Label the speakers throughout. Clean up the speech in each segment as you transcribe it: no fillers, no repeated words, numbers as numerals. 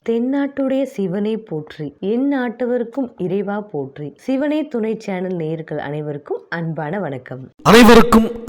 Speaker 1: தென்னாட்டுடைய சிவனை போற்றி, என் நாட்டவருக்கும் இறைவா போற்றி. சிவனே துணை சேனல் நேயர்கள் அனைவருக்கும்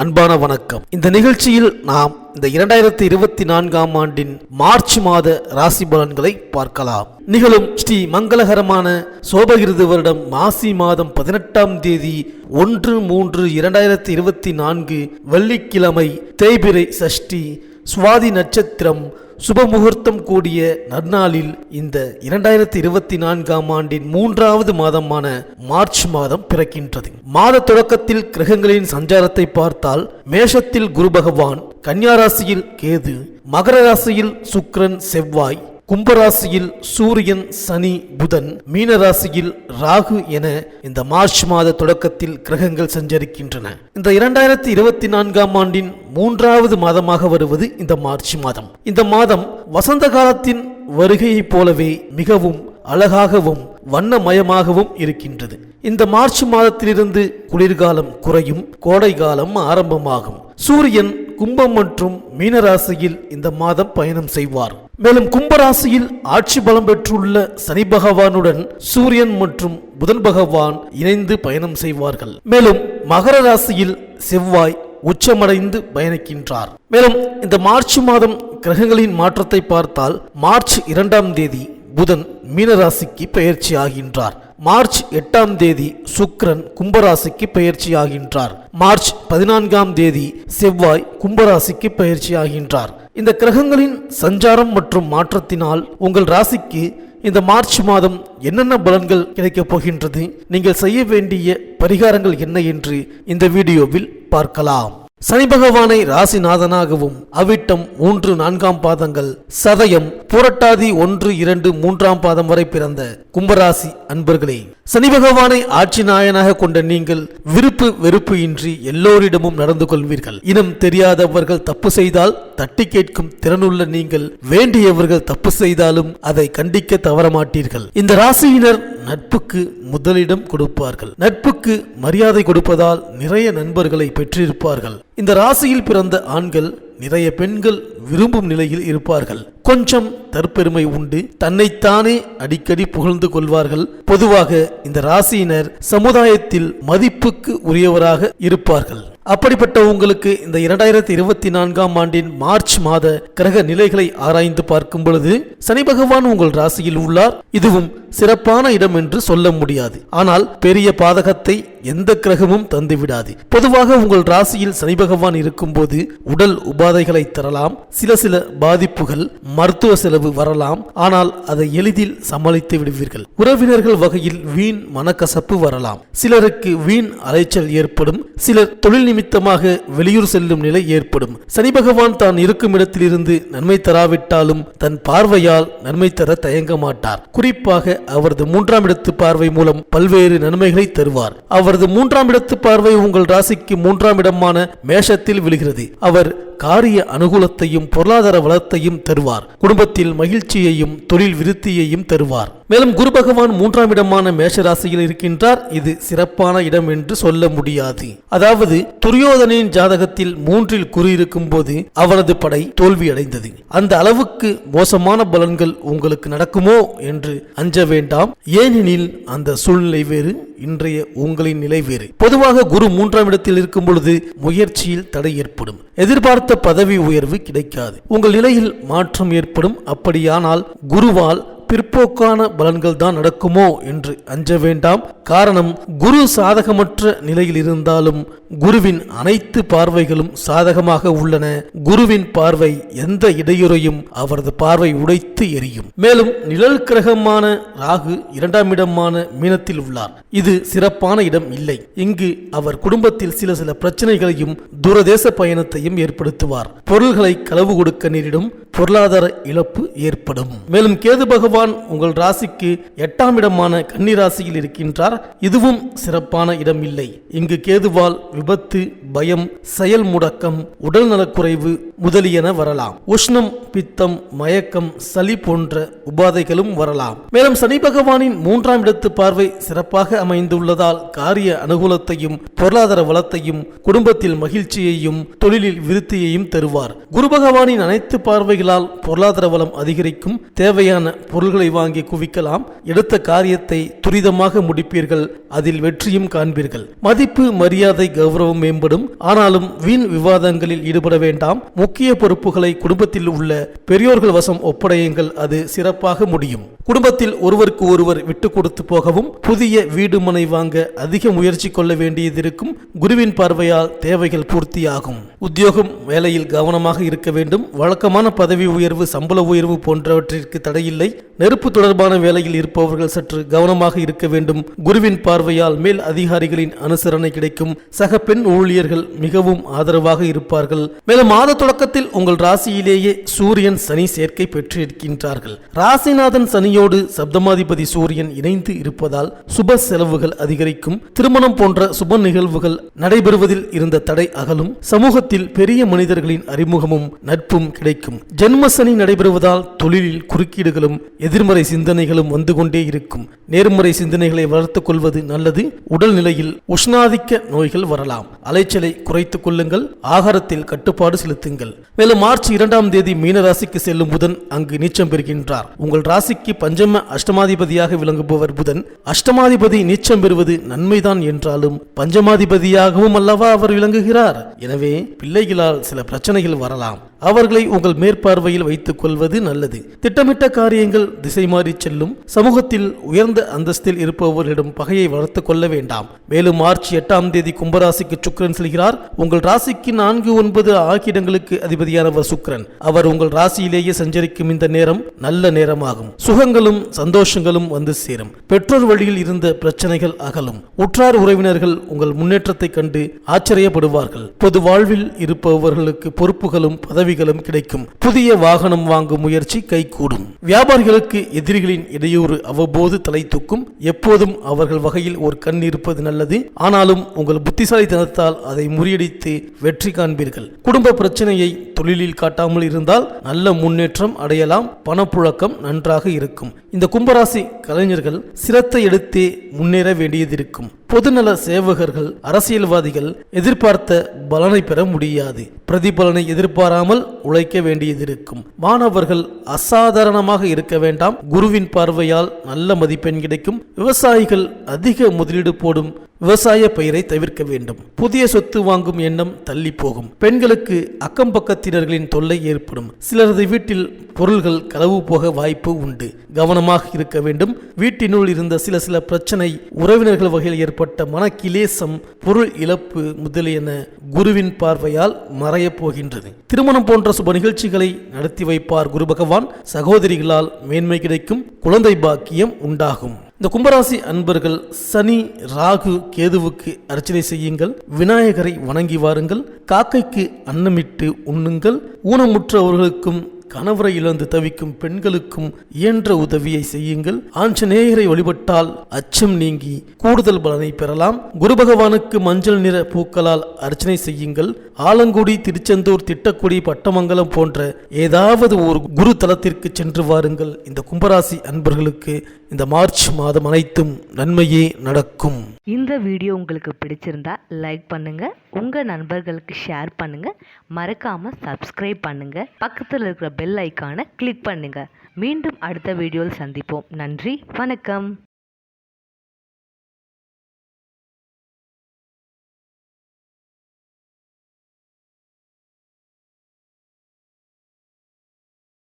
Speaker 1: அன்பான வணக்கம்.
Speaker 2: இந்த நிகழ்ச்சியில் நாம் இந்த 2024ஆம் ஆண்டின் மார்ச் மாத ராசி பலன்களை பார்க்கலாம். நிகழும் ஸ்ரீ மங்களகரமான சோபகிருது வருடம் மாசி மாதம் 18ஆம் தேதி 1/3/2024 வெள்ளிக்கிழமை, தேய்பிறை சஷ்டி, சுவாதி நட்சத்திரம், சுபமுகூர்த்தம் கூடிய நன்னாளில் இந்த 2024ஆம் ஆண்டின் 3வது மாதமான மார்ச் மாதம் பிறக்கின்றது. மாத தொடக்கத்தில் கிரகங்களின் சஞ்சாரத்தை பார்த்தால், மேஷத்தில் குரு பகவான், கன்னியா ராசியில் கேது, மகர ராசியில் சுக்கிரன் செவ்வாய், கும்பராசியில் சூரியன் சனி புதன், மீனராசியில் ராகு என இந்த மார்ச் மாத தொடக்கத்தில் கிரகங்கள் சஞ்சரிக்கின்றன. இந்த 2024ஆம் ஆண்டின் 3வது மாதமாக வருவது இந்த மார்ச் மாதம். இந்த மாதம் வசந்த காலத்தின் வருகையைப் போலவே மிகவும் அழகாகவும் வண்ணமயமாகவும் இருக்கின்றது. இந்த மார்ச் மாதத்திலிருந்து குளிர்காலம் குறையும், கோடை காலம் ஆரம்பமாகும். சூரியன் கும்பம் மற்றும் மீனராசியில் இந்த மாதம் பயணம் செய்வார். மேலும் கும்பராசியில் ஆட்சி பலம் பெற்றுள்ள சனி பகவானுடன் சூரியன் மற்றும் புதன் பகவான் இணைந்து பயணம் செய்வார்கள். மேலும் மகர ராசியில் செவ்வாய் உச்சமடைந்து பயணிக்கின்றார். மேலும் இந்த மார்ச் மாதம் கிரகங்களின் மாற்றத்தை பார்த்தால், மார்ச் 2ஆம் தேதி புதன் மீனராசிக்கு பெயர்ச்சி ஆகின்றார். மார்ச் 8ஆம் தேதி சுக்கிரன் கும்பராசிக்கு பெயர்ச்சி ஆகின்றார். மார்ச் 14ஆம் தேதி செவ்வாய் கும்பராசிக்கு பெயர்ச்சி ஆகின்றார். இந்த கிரகங்களின் சஞ்சாரம் மற்றும் மாற்றத்தினால் உங்கள் ராசிக்கு இந்த மார்ச் மாதம் என்னென்ன பலன்கள் கிடைக்கப் போகின்றது, நீங்கள் செய்ய வேண்டிய பரிகாரங்கள் என்ன என்று இந்த வீடியோவில் பார்க்கலாம். சனி பகவானை ராசிநாதனாகவும், அவிட்டம் 3, 4ஆம் பாதங்கள், சதயம், புரட்டாதி 1, 2, 3ஆம் பாதம் வரை பிறந்த கும்பராசி அன்பர்களே, சனி பகவானை ஆட்சி நாயனாக கொண்ட நீங்கள் விருப்பு வெறுப்பு இன்றி எல்லோரிடமும் நடந்து கொள்வீர்கள். இனம் தெரியாதவர்கள் தப்பு செய்தால் தட்டி கேட்கும் திறனுள்ள நீங்கள் வேண்டியவர்கள் தப்பு செய்தாலும் அதை கண்டிக்க தவறமாட்டீர்கள். இந்த ராசியினர் நட்புக்கு முதலிடம் கொடுப்பார்கள். நட்புக்கு மரியாதை கொடுப்பதால் நிறைய நண்பர்களை பெற்றிருப்பார்கள். இந்த ராசியில் பிறந்த ஆண்கள் நிறைய பெண்கள் விரும்பும் நிலையில் இருப்பார்கள். கொஞ்சம் தற்பெருமை உண்டு. தன்னைத்தானே அடிக்கடி புகழ்ந்து கொள்வார்கள். பொதுவாக இந்த ராசியினர் சமுதாயத்தில் மதிப்புக்கு உரியவராக இருப்பார்கள். அப்படிப்பட்ட உங்களுக்கு இந்த 2024ஆம் ஆண்டின் மார்ச் மாத கிரக நிலைகளை ஆராய்ந்து பார்க்கும் பொழுது, சனி பகவான் உங்கள் ராசியில் உள்ளார். இதுவும் சிறப்பான இடம் என்று சொல்ல முடியாது. ஆனால் பெரிய பாதகத்தை எந்த கிரகமும் தந்துவிடாது. பொதுவாக உங்கள் ராசியில் சனி பகவான் இருக்கும் போது உடல் உபாதைகளை தரலாம். சில பாதிப்புகள், மருத்துவ செலவு வரலாம். ஆனால் அதை எளிதில் சமாளித்து விடுவீர்கள். உறவினர்கள் வகையில் வீண் மனக்கசப்பு வரலாம். சிலருக்கு வீண் அலைச்சல் ஏற்படும். சிலர் தொழில் நிமித்தமாக வெளியூர் செல்லும் நிலை ஏற்படும். சனி பகவான் தான் இருக்கும் இடத்திலிருந்து நன்மை தராவிட்டாலும் தன் பார்வையால் நன்மை தர தயங்க மாட்டார். குறிப்பாக அவரது 3ஆம் இடத்து பார்வை மூலம் பல்வேறு நன்மைகளை தருவார். அவரது 3ஆம் இடத்து பார்வை உங்கள் ராசிக்கு 3ஆம் இடமான மேஷத்தில் விழுகிறது. அவர் காரிய அனுகூலத்தையும் பொருளாதார வளத்தையும் தருவார். குடும்பத்தில் மகிழ்ச்சியையும் தொழில் விருத்தியையும் தருவார். மேலும் குரு பகவான் 3ஆம் இடமான மேஷ ராசியில் இருக்கின்றார். இது சிறப்பான இடம் என்று சொல்ல முடியாது. அதாவது துரியோதனின் ஜாதகத்தில் 3இல் குரு இருக்கும் போது அவனது படை தோல்வி அடைந்தது. அந்த அளவுக்கு மோசமான பலன்கள் உங்களுக்கு நடக்குமோ என்று அஞ்ச வேண்டாம். ஏனெனில் அந்த சூழ்நிலை வேறு, இன்றைய உங்களின் நிலை வேறு. பொதுவாக குரு 3ஆம் இடத்தில் இருக்கும் பொழுது முயற்சியில் தடை ஏற்படும். எதிர்பார்த்த பதவி உயர்வு கிடைக்காது. உங்கள் நிலையில் மாற்றம் ஏற்படும். அப்படியானால் குருவால் பிற்போக்கான பலன்கள் தான் நடக்குமோ என்று அஞ்ச வேண்டாம். காரணம், குரு சாதகமற்ற நிலையில் இருந்தாலும் குருவின் அனைத்து பார்வைகளும் சாதகமாக உள்ளன. குருவின் பார்வை எந்த இடையூறையும் அவரது பார்வை உடைத்து எரியும். மேலும் நிழல் கிரகமான ராகு 2ஆம் இடமான மீனத்தில் உள்ளார். இது சிறப்பான இடம் இல்லை. இங்கு அவர் குடும்பத்தில் சில பிரச்சனைகளையும் தூரதேச பயணத்தையும் ஏற்படுத்துவார். பொருள்களை களவு கொடுக்க நேரிடும். பொருளாதார இழப்பு ஏற்படும். மேலும் கேது பகவான் உங்கள் ராசிக்கு 8ஆம் இடமான கன்னி ராசியில் இருக்கின்றார். இதுவும் சிறப்பான இடம் இல்லை. இங்கு கேதுவால் விபத்து, பயம், செயல் முடக்கம், உடல் நலக்குறைவு முதலியன வரலாம். உஷ்ணம், பித்தம், மயக்கம், சளி போன்ற உபாதைகளும் வரலாம். மேலும் சனி பகவானின் 3ஆம் இடத்து பார்வை சிறப்பாக அமைந்துள்ளதால் காரிய அனுகூலத்தையும் பொருளாதார வளத்தையும் குடும்பத்தில் மகிழ்ச்சியையும் தொழிலில் விருத்தியையும் தருவார். குரு பகவானின் அனைத்து பார்வைகளும் வியாபாரிகளால் பொருளாதார வளம் அதிகரிக்கும். தேவையான பொருள்களை வாங்கி குவிக்கலாம். எடுத்த காரியத்தை துரிதமாக முடிப்பீர்கள். அதில் வெற்றியும் காண்பீர்கள். மதிப்பு, மரியாதை, கௌரவம் மேம்படும். ஆனாலும் வீண் விவாதங்களில் ஈடுபட வேண்டாம். முக்கிய பொறுப்புகளை குடும்பத்தில் உள்ள பெரியோர்கள் வசம் ஒப்படையுங்கள். அது சிறப்பாக முடியும். குடும்பத்தில் ஒருவருக்கு ஒருவர் விட்டு கொடுத்து போகவும், புதிய வீடு மனை வாங்க அதிக முயற்சி கொள்ள வேண்டியதிருக்கும். குருவின் பார்வையால் தேவைகள் பூர்த்தியாகும். உத்தியோகம், வேலையில் கவனமாக இருக்க வேண்டும். வழக்கமான பதவி உயர்வு, சம்பள உயர்வு போன்றவற்றிற்கு தடையில்லை. நெருப்பு தொடர்பான வேலையில் இருப்பவர்கள் சற்று கவனமாக இருக்க வேண்டும். குருவின் பார்வையால் மேல் அதிகாரிகளின் அனுசரணை கிடைக்கும். சக பெண் ஊழியர்கள் மிகவும் ஆதரவாக இருப்பார்கள். மேலும் மாத தொடக்கத்தில் உங்கள் ராசியிலேயே சூரியன், சனி சேர்க்கை பெற்றிருக்கின்றார்கள். ராசிநாதன் சனியோடு சப்தமாதிபதி சூரியன் இணைந்து இருப்பதால் சுப செலவுகள் அதிகரிக்கும். திருமணம் போன்ற சுப நிகழ்வுகள் நடைபெறுவதில் இருந்த தடை அகலும். சமூகத்தில் பெரிய மனிதர்களின் அறிமுகமும் நட்பும் கிடைக்கும். ஜென்ம சனி நடைபெறுவதால் தொழிலில் குறுக்கீடுகளும் எதிர்மறை சிந்தனைகளும் வந்து கொண்டே இருக்கும். நேர்மறை சிந்தனைகளை வளர்த்துக் கொள்வது நல்லது. உடல்நிலையில் உஷ்ணாதிக்க நோய்கள் வரலாம். அலைச்சலை குறைத்துக் கொள்ளுங்கள். ஆகாரத்தில் கட்டுப்பாடு செலுத்துங்கள். மேலும் மார்ச் 2ஆம் தேதி மீன ராசிக்கு செல்லும் புதன் அங்கு நீச்சம் பெறுகின்றார். உங்கள் ராசிக்கு பஞ்சம அஷ்டமாதிபதியாக விளங்குபவர் புதன். அஷ்டமாதிபதி நீச்சம் பெறுவது நன்மைதான் என்றாலும் பஞ்சமாதிபதியாகவும் அல்லவா அவர் விளங்குகிறார். எனவே பிள்ளைகளால் சில பிரச்சனைகள் வரலாம். அவர்களை உங்கள் மேற்பார்வையில் வைத்துக் கொள்வது நல்லது. திட்டமிட்ட காரியங்கள் திசை மாறி செல்லும். சமூகத்தில் உயர்ந்த அந்தஸ்தில் இருப்பவர்களிடம் பகையை வளர்த்துக் கொள்ள வேண்டாம். மேலும் மார்ச் 8ஆம் தேதி கும்பராசிக்கு சுக்கிரன் செல்கிறார். உங்கள் ராசிக்கு 4, 9 ஆகிய இடங்களுக்கு அதிபதியானவர் சுக்கிரன். அவர் உங்கள் ராசியிலேயே சஞ்சரிக்கும் இந்த நேரம் நல்ல நேரமாகும். சுகங்களும் சந்தோஷங்களும் வந்து சேரும். பெற்றோர் வழியில் இருந்த பிரச்சனைகள் அகலும். உற்றார் உறவினர்கள் உங்கள் முன்னேற்றத்தை கண்டு ஆச்சரியப்படுவார்கள். பொது வாழ்வில் இருப்பவர்களுக்கு பொறுப்புகளும் பதவிகளும் கிடைக்கும். புதிய வாகனம் வாங்கும் முயற்சி கைகூடும். வியாபாரிகளுக்கு எதிரிகளின் இடையூறு அவ்வப்போது தலை தூக்கும். எப்போதும் அவர்கள் வகையில் ஒரு கண் இருப்பது நல்லது. ஆனாலும் உங்கள் புத்திசாலித்தனத்தால் அதை முறியடித்து வெற்றி காண்பீர்கள். குடும்ப பிரச்சனையை தொழிலில் காட்டாமல் இருந்தால் நல்ல முன்னேற்றம் அடையலாம். பணப்புழக்கம் நன்றாக இருக்கும். இந்த கும்பராசி கலைஞர்கள் சிரத்தை எடுத்தே முன்னேற வேண்டியதிருக்கும். பொதுநல சேவகர்கள், அரசியல்வாதிகள் எதிர்பார்த்த பலனை பெற முடியாது. பிரதிபலனை எதிர்பாராமல் உழைக்க வேண்டியதிருக்கும். மாணவர்கள் அசாதாரணமாக இருக்க வேண்டாம். குருவின் பார்வையால் நல்ல மதிப்பெண் கிடைக்கும். விவசாயிகள் அதிக முதலீடு போடும் விவசாய பயிரை தவிர்க்க வேண்டும். புதிய சொத்து வாங்கும் எண்ணம் தள்ளி போகும். பெண்களுக்கு அக்கம் பக்கத்தினர்களின் தொல்லை ஏற்படும். சிலரது வீட்டில் பொருள்கள் களவு போக வாய்ப்பு உண்டு. கவனமாக இருக்க வேண்டும். வீட்டினுள் இருந்த சில பிரச்சனை, உறவினர்கள் வகையில் ஏற்பட்ட மனக்கிலேசம், பொருள் இழப்பு முதலியன குருவின் பார்வையால் மறையப் போகின்றது. திருமணம் போன்ற சுப நிகழ்ச்சிகளை நடத்தி வைப்பார் குரு பகவான். சகோதரிகளால் மேன்மை கிடைக்கும். குழந்தை பாக்கியம் உண்டாகும். இந்த கும்பராசி அன்பர்கள் சனி, ராகு, கேதுவுக்கு அர்ச்சனை செய்யுங்கள். விநாயகரை வணங்கி வாருங்கள். காக்கைக்கு அன்னமிட்டு உண்ணுங்கள். ஊனமுற்றவர்களுக்கும் கணவரை இழந்து தவிக்கும் பெண்களுக்கும் இயன்ற உதவியை செய்யுங்கள். ஆஞ்சநேயரை வழிபட்டால் அச்சம் நீங்கி கூடுதல் பலனை பெறலாம். குரு பகவானுக்கு மஞ்சள் நிற பூக்களால் அர்ச்சனை செய்யுங்கள். ஆலங்குடி, திருச்செந்தூர், திட்டக்குடி, பட்டமங்கலம் போன்ற ஏதாவது ஒரு குரு தலத்திற்கு சென்று வாருங்கள். இந்த கும்பராசி அன்பர்களுக்கு இந்த மார்ச் மாதம் அனைத்தும் நன்மையே நடக்கும்.
Speaker 1: இந்த வீடியோ உங்களுக்கு பிடிச்சிருந்தா லைக் பண்ணுங்க, உங்க நண்பர்களுக்கு ஷேர் பண்ணுங்க, மறக்காம சப்ஸ்கிரைப் பண்ணுங்க, பக்கத்தில் இருக்கிற பெல் ஐக்கானை கிளிக் பண்ணுங்க. மீண்டும் அடுத்த வீடியோவில் சந்திப்போம். நன்றி, வணக்கம்.